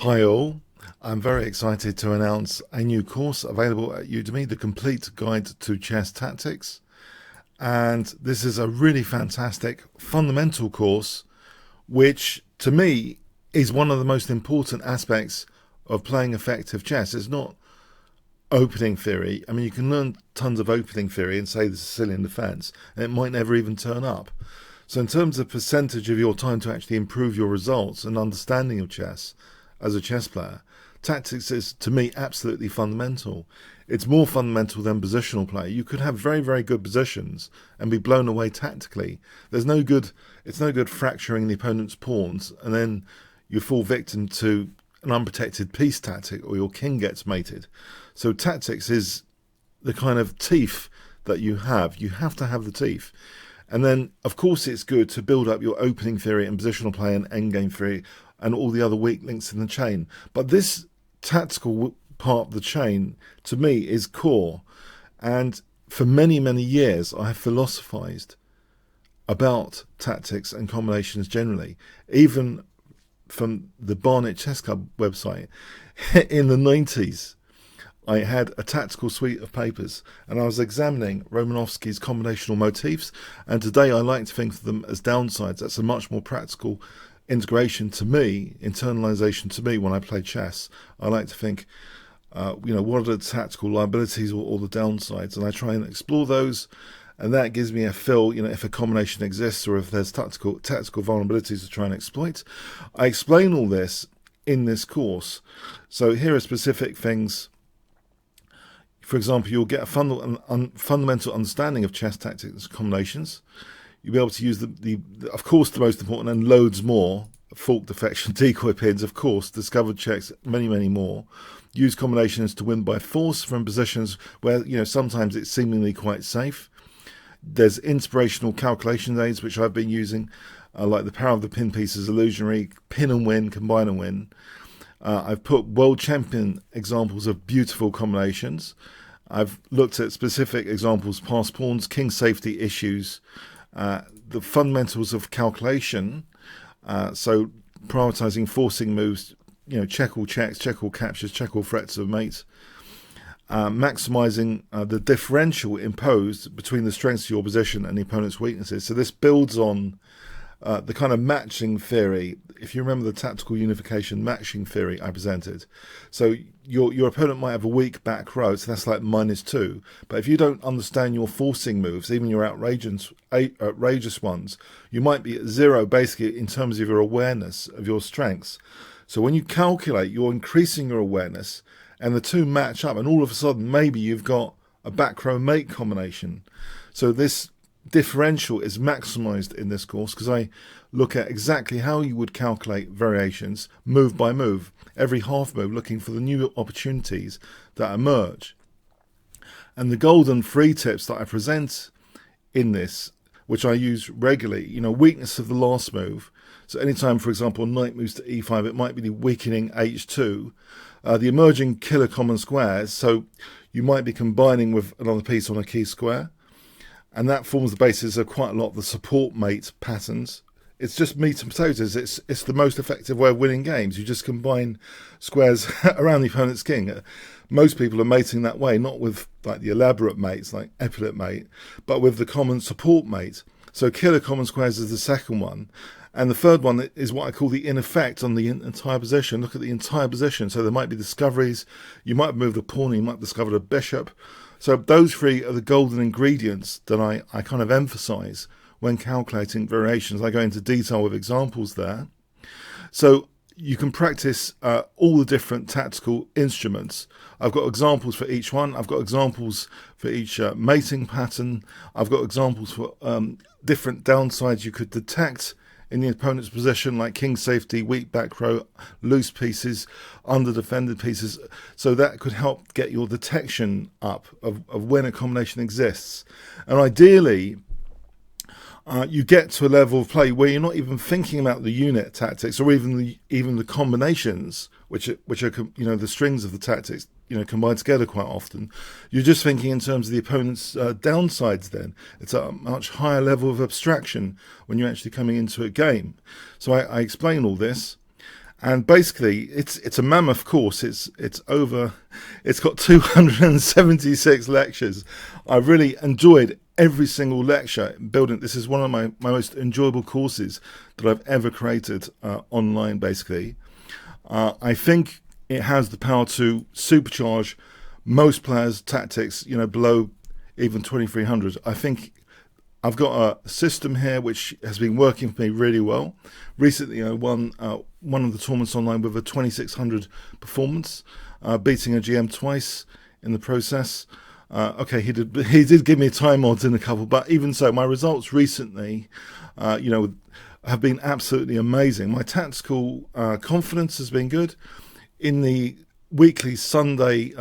Hi all, I'm very excited to announce a new course available at Udemy, the Complete Guide to Chess Tactics. And this is a really fantastic fundamental course, which to me is one of the most important aspects of playing effective chess. It's not opening theory. I mean, you can learn tons of opening theory and say the Sicilian defense, and it might never even turn up. So in terms of percentage of your time to actually improve your results and understanding of chess as a chess player, tactics is, to me, absolutely fundamental. It's more fundamental than positional play. You could have very, very good positions and be blown away tactically. It's no good fracturing the opponent's pawns and then you fall victim to an unprotected piece tactic or your king gets mated. So tactics is the kind of teeth that you have. You have to have the teeth. And then, of course, it's good to build up your opening theory and positional play and endgame theory and all the other weak links in the chain. But this tactical part of the chain, to me, is core. And for many, many years, I have philosophized about tactics and combinations generally, even from the Barnet Chess Club website. In the 90s, I had a tactical suite of papers and I was examining Romanovsky's combinational motifs, and today I like to think of them as downsides. That's a much more practical integration to me, internalization to me when I play chess. I like to think, what are the tactical liabilities or the downsides, and I try and explore those, and that gives me a feel, if a combination exists or if there's tactical vulnerabilities to try and exploit. I explain all this in this course. So here are specific things. For example, you'll get a fundamental understanding of chess tactics and combinations. You'll be able to use of course, the most important and loads more, fork defection, decoy pins, of course, discovered checks, many, many more. Use combinations to win by force from positions where, sometimes it's seemingly quite safe. There's inspirational calculation aids, which I've been using, like the power of the pin pieces, illusionary, pin and win, combine and win. I've put world champion examples of beautiful combinations. I've looked at specific examples, pass pawns, king safety issues, the fundamentals of calculation, so prioritizing forcing moves, check all checks, check all captures, check all threats of mate, maximizing the differential imposed between the strengths of your position and the opponent's weaknesses. So this builds on the kind of matching theory. If you remember the tactical unification matching theory I presented, so your opponent might have a weak back row, so that's like -2. But if you don't understand your forcing moves, even your outrageous ones, you might be at 0 basically in terms of your awareness of your strengths. So when you calculate, you're increasing your awareness, and the two match up, and all of a sudden maybe you've got a back row mate combination. So this differential is maximized in this course because I look at exactly how you would calculate variations move by move, every half move, looking for the new opportunities that emerge. And the golden free tips that I present in this, which I use regularly, weakness of the last move. So anytime, for example, knight moves to e5, it might be the weakening h2, the emerging killer common squares. So you might be combining with another piece on a key square, and that forms the basis of quite a lot of the support mate patterns. It's just meat and potatoes. It's the most effective way of winning games. You just combine squares around the opponent's king. Most people are mating that way, not with like the elaborate mates like epaulet mate, but with the common support mate. So killer common squares is the second one. And the third one is what I call the in effect on the entire position. Look at the entire position. So there might be discoveries. You might have moved a pawn, you might have discovered a bishop. So those three are the golden ingredients that I kind of emphasize when calculating variations. I go into detail with examples there. So you can practice all the different tactical instruments. I've got examples for each one. I've got examples for each mating pattern. I've got examples for different downsides you could detect in the opponent's position, like king safety, weak back row, loose pieces, under defended pieces. So that could help get your detection up of when a combination exists. And ideally, you get to a level of play where you're not even thinking about the unit tactics or even the combinations, which are the strings of the tactics, combined together quite often. You're just thinking in terms of the opponent's downsides. Then it's a much higher level of abstraction when you're actually coming into a game. So I explain all this, And basically, it's a mammoth course. It's got 276 lectures. I really enjoyed every single lecture building. This is one of my most enjoyable courses that I've ever created online. Basically, I think it has the power to supercharge most players' tactics. Below even 2300. I think I've got a system here which has been working for me really well. Recently, I won one of the tournaments online with a 2600 performance, beating a GM twice in the process. Okay, he did give me time odds in a couple, but even so, my results recently, have been absolutely amazing. My tactical confidence has been good. In the weekly Sunday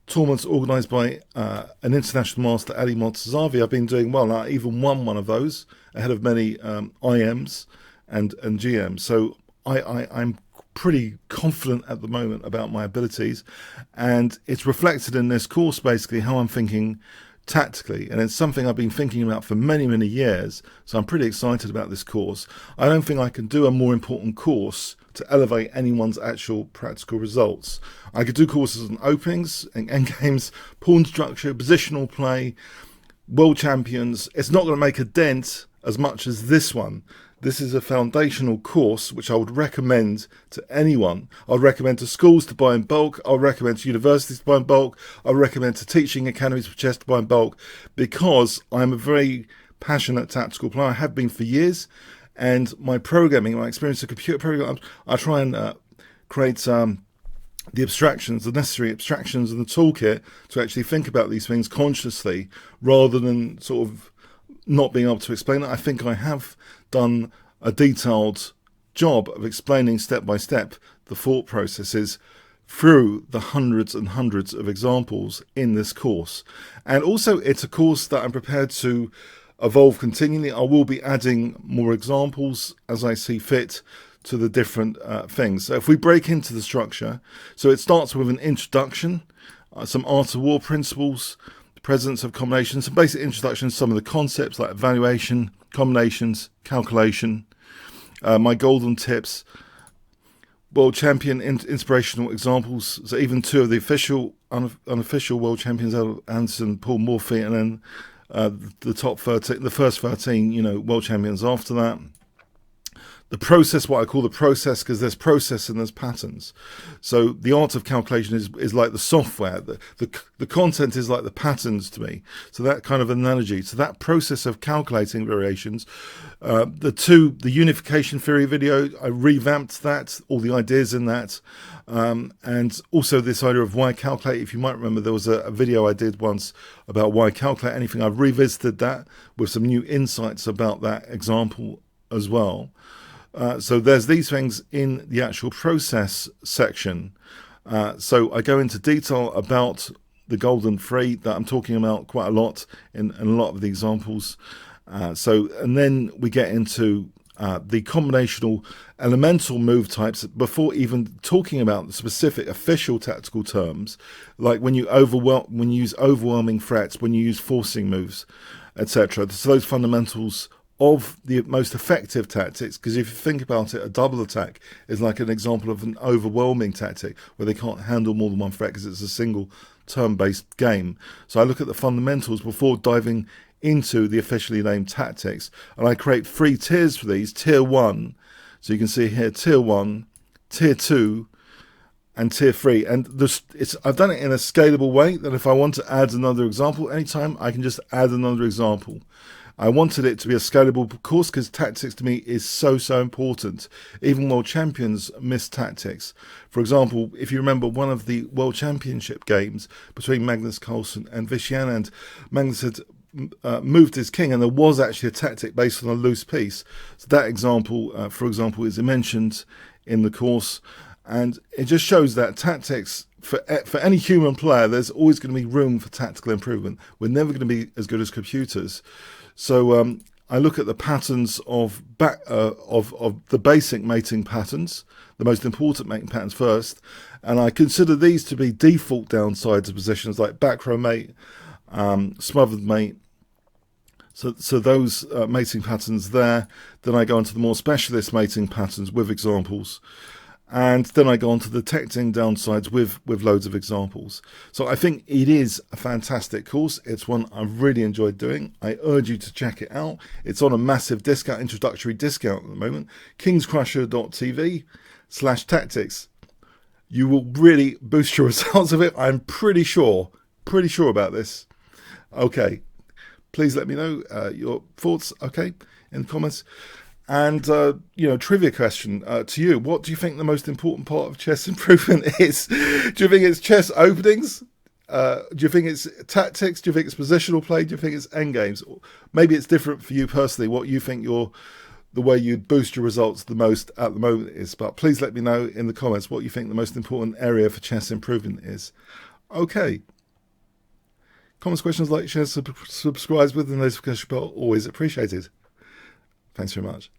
tournaments organised by an international master, Ali Montazavi, I've been doing well. I even won one of those ahead of many IMs and GMs. So I'm pretty confident at the moment about my abilities, and it's reflected in this course, basically how I'm thinking tactically, and it's something I've been thinking about for many, many years. So I'm pretty excited about this course. I don't think I can do a more important course to elevate anyone's actual practical results. I could do courses on openings and endgames, pawn structure, positional play, world champions. It's not going to make a dent as much as this one. This is a foundational course which I would recommend to anyone. I would recommend to schools to buy in bulk. I would recommend to universities to buy in bulk. I would recommend to teaching academies for chess to buy in bulk, because I'm a very passionate tactical player. I have been for years, and my programming, my experience of computer programs, I try and create the abstractions, the necessary abstractions and the toolkit to actually think about these things consciously, rather than sort of not being able to explain it. I think I have done a detailed job of explaining step by step the thought processes through the hundreds and hundreds of examples in this course. And also, it's a course that I'm prepared to evolve continually. I will be adding more examples as I see fit to the different things. So if we break into the structure, so it starts with an introduction, some art of war principles, presence of combinations, some basic introductions, some of the concepts like evaluation, combinations, calculation, my golden tips, world champion inspirational examples. So even two of the official, unofficial world champions, Anderson, Paul, Morphy, and then the top 13, the first 13, world champions after that. The process, what I call the process, because there's process and there's patterns. So the art of calculation is like the software. The content is like the patterns to me. So that kind of analogy. So that process of calculating variations. The unification theory video, I revamped that, all the ideas in that. And also this idea of why calculate. If you might remember, there was a video I did once about why calculate anything. I've revisited that with some new insights about that example as well. So there's these things in the actual process section. So I go into detail about the golden three that I'm talking about quite a lot in a lot of the examples. And then we get into the combinational elemental move types before even talking about the specific official tactical terms, like when you use overwhelming threats, when you use forcing moves, etc. So those fundamentals of the most effective tactics, because if you think about it, a double attack is like an example of an overwhelming tactic where they can't handle more than one threat because it's a single turn-based game. So I look at the fundamentals before diving into the officially named tactics, and I create 3 tiers for these. Tier 1, so you can see here, Tier 1, Tier 2, and Tier 3. And I've done it in a scalable way that if I want to add another example anytime, I can just add another example. I wanted it to be a scalable course because tactics to me is so important. Even world champions miss tactics. For example, if you remember one of the world championship games between Magnus Carlsen and Fischer, and Magnus had moved his king, and there was actually a tactic based on a loose piece. So that example, for example, is mentioned in the course, and it just shows that tactics, for any human player, there's always going to be room for tactical improvement. We're never going to be as good as computers. So I look at the patterns of the basic mating patterns, the most important mating patterns first, and I consider these to be default downsides of positions like back row mate, smothered mate. So those mating patterns there. Then I go into the more specialist mating patterns with examples. And then I go on to detecting downsides with loads of examples. So I think it is a fantastic course. It's one I've really enjoyed doing. I urge you to check it out. It's on a massive discount, introductory discount at the moment. Kingscrusher.tv/tactics. You will really boost your results of it. I'm pretty sure about this. Okay, please let me know your thoughts, okay, in the comments. And, trivia question to you. What do you think the most important part of chess improvement is? Do you think it's chess openings? Do you think it's tactics? Do you think it's positional play? Do you think it's endgames? Maybe it's different for you personally, what you think the way you boost your results the most at the moment is. But please let me know in the comments what you think the most important area for chess improvement is. Okay. Comments, questions, like, share, subscribe with the notification bell. Always appreciated. Thanks very much.